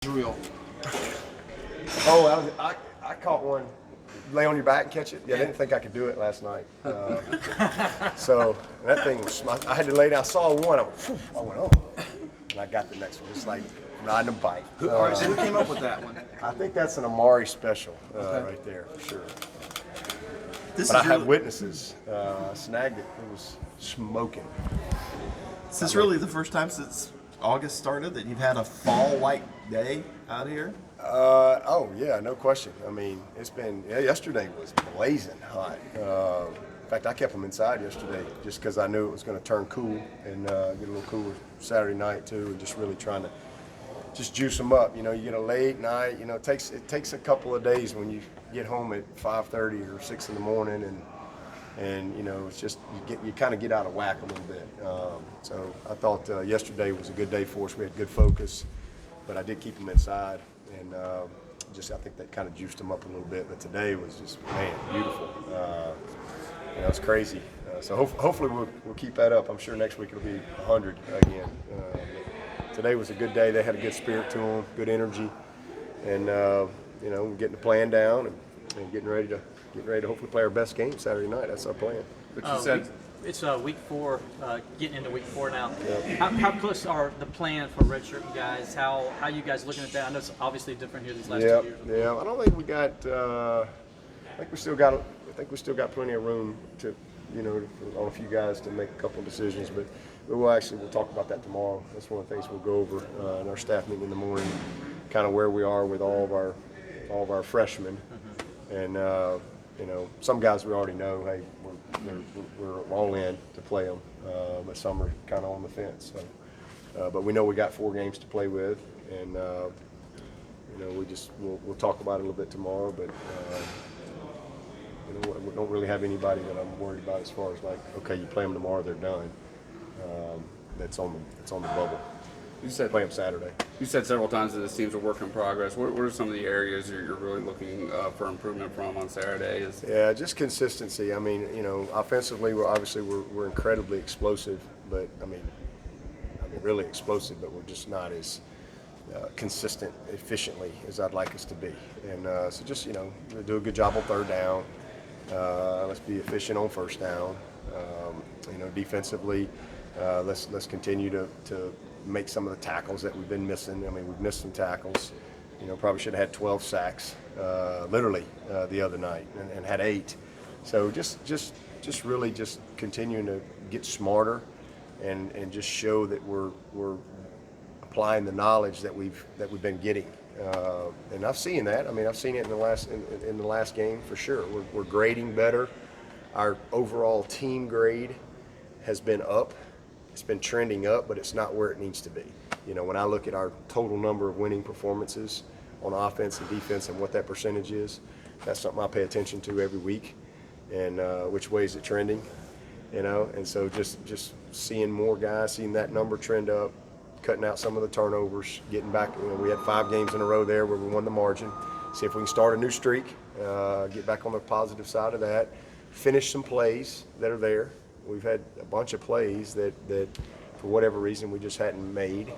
drill. Oh, I caught one. Lay on your back and catch it? Yeah, I didn't think I could do it last night. So that thing was, I had to lay down. I saw one, I went, oh. And I got the next one. It's like riding a bike. All right, so who came up with that one? I think that's an Amari special right there, for sure. This But I is had really, witnesses. I snagged it. It was smoking. is this really the first time since August started that you've had a fall-like day out here? Oh yeah, no question. I mean, it's been, yesterday was blazing hot. In fact, I kept them inside yesterday just because I knew it was going to turn cool and get a little cooler Saturday night too, and just really trying to just juice them up. You know, you get a late night. You know, it takes a couple of days when you get home at 5:30 or 6 in the morning, and you know, it's just you kind of get out of whack a little bit. So I thought yesterday was a good day for us. We had good focus, but I did keep them inside. And I think that kind of juiced them up a little bit. But today was just, man, beautiful. You know, it's crazy. So hopefully we'll keep that up. I'm sure next week it'll be 100 again. Today was a good day. They had a good spirit to them, good energy, and you know, we're getting the plan down and getting ready to hopefully play our best game Saturday night. That's our plan. But you said it's week 4, getting into week 4 now. Yep. How close are the plan for redshirting guys? How you guys looking at that? I know it's obviously different here these last 2 years. Yeah. I don't think we got. I think we still got plenty of room to, you know, on a few guys to make a couple of decisions. But we'll talk about that tomorrow. That's one of the things we'll go over in our staff meeting in the morning. Kind of where we are with all of our freshmen, and you know, some guys we already know. Hey, we're all in to play them, but some are kind of on the fence. So, but we know we got 4 games to play with, and you know, we'll talk about it a little bit tomorrow. But you know, we don't really have anybody that I'm worried about as far as like, okay, you play them tomorrow, they're done. That's on the bubble. You said Play them Saturday. You said several times that this team's a work in progress. What are some of the areas you're really looking for improvement from on Saturday? Yeah, just consistency. I mean, you know, offensively, we're incredibly explosive, but I mean, really explosive, but we're just not as consistent efficiently as I'd like us to be. And so just, you know, do a good job on third down. Let's be efficient on first down. You know, defensively, let's continue to make some of the tackles that we've been missing. I mean, we've missed some tackles. You know, probably should have had 12 sacks, literally, the other night, and had 8. So just really just continuing to get smarter, and just show that we're applying the knowledge that we've been getting. And I've seen that. I mean, I've seen it in the last game for sure. We're grading better. Our overall team grade has been up. It's been trending up, but it's not where it needs to be. You know, when I look at our total number of winning performances on offense and defense and what that percentage is, that's something I pay attention to every week, and which way is it trending, you know? And so just seeing more guys, seeing that number trend up, cutting out some of the turnovers, getting back. You know, we had 5 games in a row there where we won the margin. See if we can start a new streak, get back on the positive side of that, finish some plays that are there. We've had a bunch of plays that for whatever reason we just hadn't made,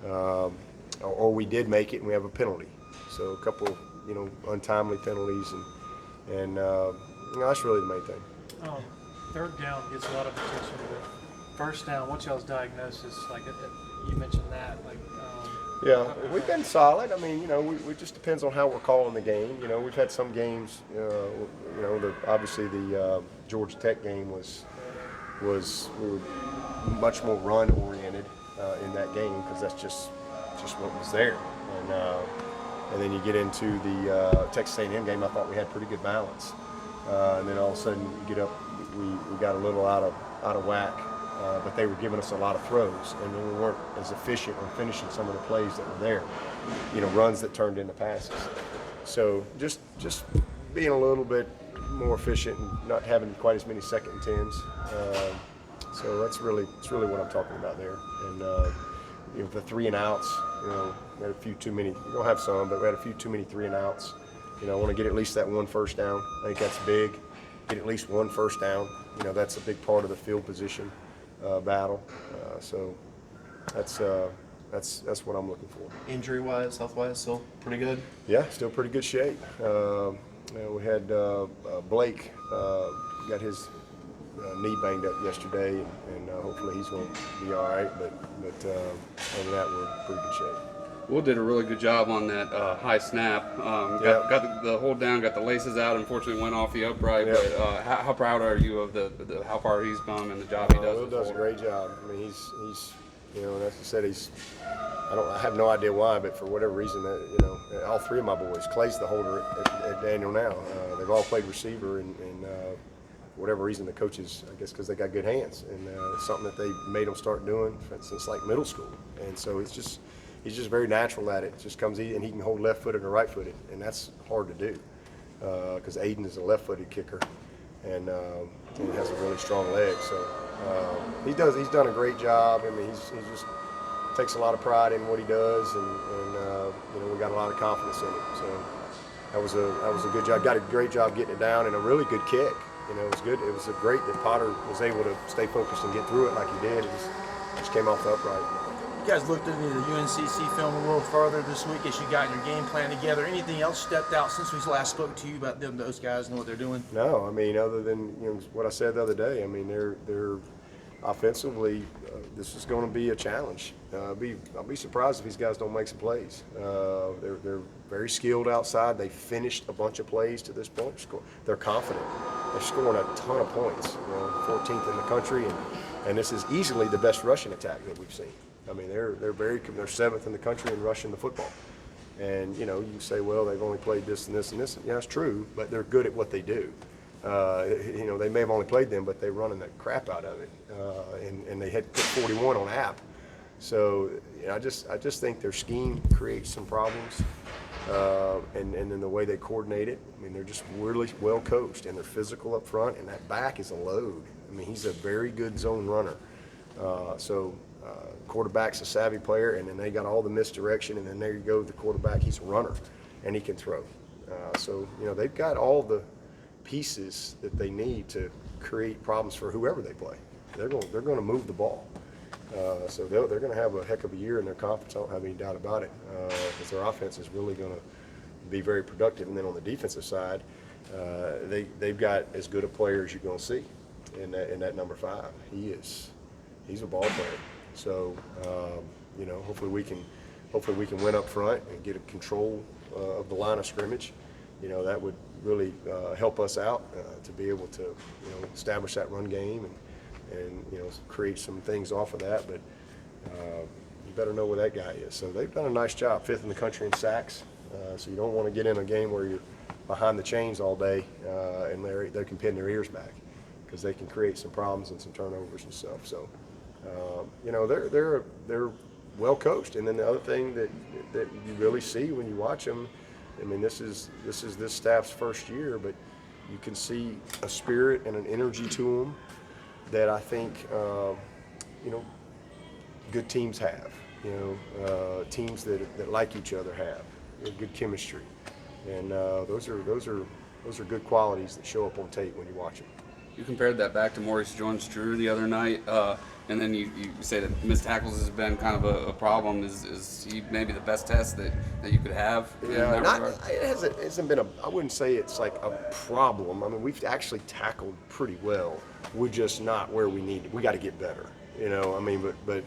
or we did make it and we have a penalty. So a couple, you know, untimely penalties, and you know, that's really the main thing. Third down gets a lot of attention, but first down, what's y'all's diagnosis? Like you mentioned that, like. Yeah, we've been solid. I mean, you know, we just depends on how we're calling the game. You know, we've had some games. You know, obviously the Georgia Tech game was we were much more run oriented in that game because that's just what was there. And then you get into the Texas A&M game. I thought we had pretty good balance, and then all of a sudden you get up, we got a little out of whack. But they were giving us a lot of throws, and then we weren't as efficient on finishing some of the plays that were there. You know, runs that turned into passes. So just being a little bit more efficient and not having quite as many 2nd and 10s. So it's really what I'm talking about there. And you know, the 3 and outs. You know, we had a few too many. We're gonna have some, but we had a few too many 3 and outs. You know, I want to get at least that 1 first down. I think that's big. Get at least 1 first down. You know, that's a big part of the field position battle. So that's that's what I'm looking for. Injury-wise, health-wise, still pretty good. Yeah, still pretty good shape. We had Blake got his knee banged up yesterday, and hopefully he's going to be all right. But other than that, we're in pretty good shape. Will did a really good job on that high snap. Got the hold down, got the laces out. Unfortunately, went off the upright. Yep. But how proud are you of the how far he's come and the job he does? Will with does a Holder? great job. I mean, he's you know, as I said, I have no idea why, but for whatever reason, you know, all three of my boys, Clay's the holder at Daniel now. They've all played receiver, and for whatever reason, the coaches, I guess, because they got good hands, and it's something that they made them start doing since like middle school, and so he's just very natural at it. It just comes easy, and he can hold left-footed or right-footed, and that's hard to do because Aiden is a left-footed kicker, and he has a really strong leg. So he's done a great job. I mean, he just takes a lot of pride in what he does, and you know, we got a lot of confidence in him. So that was a good job. Got a great job getting it down, and a really good kick. You know, it was good. It was great that Potter was able to stay focused and get through it like he did. It just came off the upright. You guys looked into the UNCC film a little further this week as you got your game plan together. Anything else stepped out since we last spoke to you about those guys and what they're doing? No, I mean, other than, you know, what I said the other day. I mean, they're offensively, this is going to be a challenge. I'll be surprised if these guys don't make some plays. They're very skilled outside. They finished a bunch of plays to this point. They're confident. They're scoring a ton of points. You know, 14th in the country, and this is easily the best rushing attack that we've seen. I mean, they're 7th in the country in rushing the football. And, you know, you say, well, they've only played this and this and this. Yeah, it's true, but they're good at what they do. You know, they may have only played them, but they're running the crap out of it. And they had put 41 on app. So, you know, I just think their scheme creates some problems. And then the way they coordinate it, I mean, they're just really well coached, and they're physical up front, and that back is a load. I mean, he's a very good zone runner. Quarterback's a savvy player, and then they got all the misdirection, and then there you go, the quarterback, he's a runner, and he can throw. So, you know, they've got all the pieces that they need to create problems for whoever they play. They're going to move the ball. So they're going to have a heck of a year in their conference. I don't have any doubt about it, because their offense is really going to be very productive. And then on the defensive side, they've got as good a player as you're going to see in that number 5. He's a ball player. So you know, hopefully we can win up front and get a control of the line of scrimmage. You know, that would really help us out to be able to, you know, establish that run game and you know, create some things off of that. But you better know where that guy is. So they've done a nice job, 5th in the country in sacks. So you don't want to get in a game where you're behind the chains all day and they can pin their ears back, because they can create some problems and some turnovers and stuff. So you know, they're well coached. And then the other thing that you really see when you watch them, I mean, this is this staff's first year, but you can see a spirit and an energy to them that I think you know, good teams have. You know, teams that like each other have good chemistry, and those are good qualities that show up on tape when you watch them. You compared that back to Maurice Jones-Drew the other night, and then you say that missed tackles has been kind of a problem. Is he maybe the best test that you could have? Yeah, it hasn't been I wouldn't say it's like a problem. I mean, we've actually tackled pretty well. We're just not where we need. We got to get better. You know, I mean, but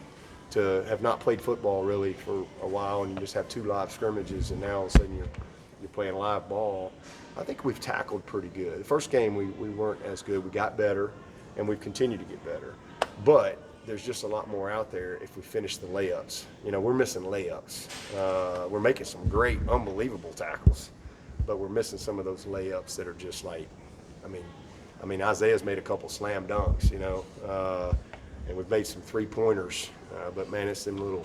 to have not played football really for a while, and you just have 2 live scrimmages, and now all of a sudden you're playing live ball. I think we've tackled pretty good. The first game we weren't as good. We got better, and we've continued to get better. But there's just a lot more out there if we finish the layups. You know, we're missing layups. We're making some great, unbelievable tackles, but we're missing some of those layups that are just like, I mean, Isaiah's made a couple slam dunks, you know, and we've made some 3-pointers, but man, it's them little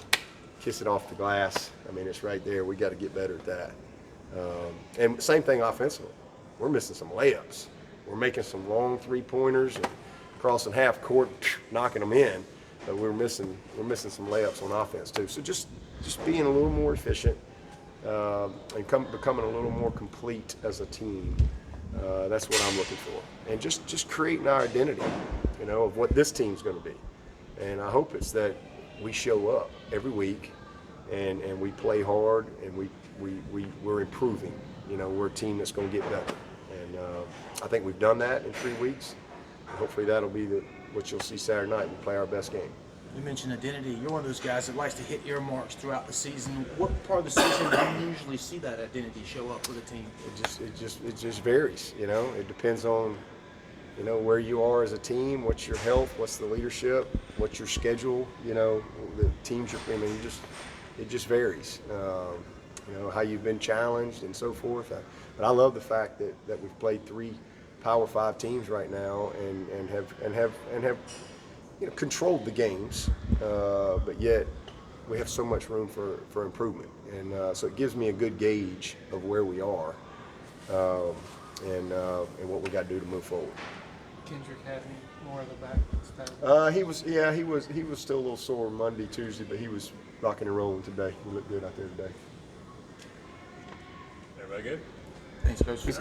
kiss it off the glass. I mean, it's right there. We got to get better at that. And same thing offensively. We're missing some layups. We're making some long 3-pointers and crossing half court, knocking them in. But we're missing some layups on offense too. So just being a little more efficient and becoming a little more complete as a team. That's what I'm looking for. And just creating our identity, you know, of what this team's going to be. And I hope it's that we show up every week and we play hard, and we're improving. You know, we're a team that's going to get better, and I think we've done that in 3 weeks. And hopefully that'll be what you'll see Saturday night. We play our best game. You mentioned identity. You're one of those guys that likes to hit earmarks throughout the season. What part of the season do you usually see that identity show up with a team? It just varies. You know, it depends on, you know, where you are as a team, what's your health, what's the leadership, what's your schedule. You know, the teams you're. I mean, it just varies. You know, how you've been challenged and so forth. But I love the fact that we've played 3 Power 5 teams right now and have you know, controlled the games, but yet we have so much room for improvement, and so it gives me a good gauge of where we are, and what we got to do to move forward. Kendrick had me more of the back stab. He was still a little sore Monday, Tuesday, but he was rocking and rolling today. He looked good out there today. Everybody good? Thanks, Coach.